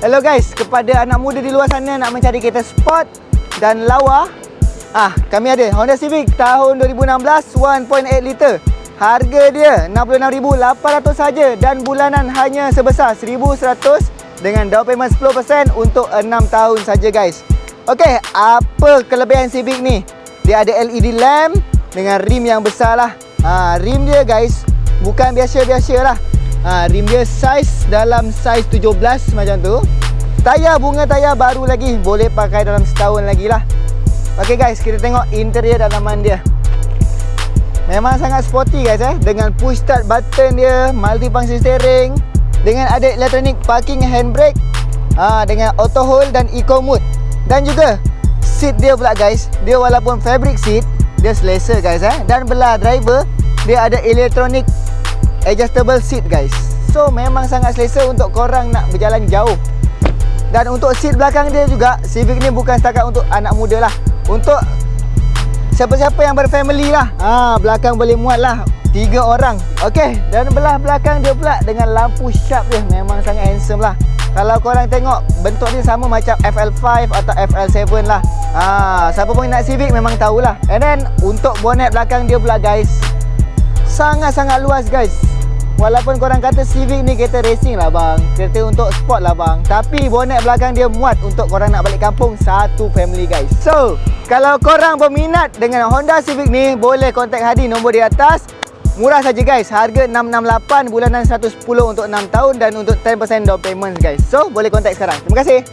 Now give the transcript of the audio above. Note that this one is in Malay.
Hello guys, kepada anak muda di luar sana nak mencari kereta sport dan lawa, kami ada Honda Civic tahun 2016 1.8 liter. Harga dia RM66,800 saja dan bulanan hanya sebesar RM1,100 dengan down payment 10% untuk 6 tahun saja guys. Okey, apa kelebihan Civic ni? Dia ada LED lamp dengan rim yang besar lah. Rim dia guys bukan biasa-biasa lah. Rim dia saiz dalam saiz 17 macam tu. Tayar bunga tayar baru lagi, boleh pakai dalam setahun lagi lah. Okey guys, kita tengok interior dalaman dia. Memang sangat sporty guys dengan push start button dia, multifunction steering, dengan ada electronic parking handbrake, dengan auto hold dan eco mode. Dan juga seat dia pula guys, dia walaupun fabric seat, dia selesa guys dan belah driver dia ada electronic adjustable seat guys. So memang sangat selesa untuk korang nak berjalan jauh. Dan untuk seat belakang dia juga, Civic ni bukan setakat untuk anak muda lah, untuk siapa-siapa yang berfamily lah. Belakang boleh muat lah 3 orang. Okey, dan belah belakang dia pula dengan lampu sharp dia, memang sangat handsome lah. Kalau korang tengok, bentuk dia sama macam FL5 atau FL7 lah. Siapa pun nak Civic memang tahulah. And then untuk bonnet belakang dia pula guys, sangat-sangat luas guys. Walaupun korang kata Civic ni kereta racing lah bang, kereta untuk sport lah bang, tapi bonnet belakang dia muat untuk korang nak balik kampung satu family guys. So, kalau korang berminat dengan Honda Civic ni, boleh kontak Hadi, nombor di atas. Murah saja guys, harga 668, bulanan 110 untuk 6 tahun dan untuk 10% down payment guys. So, boleh kontak sekarang. Terima kasih.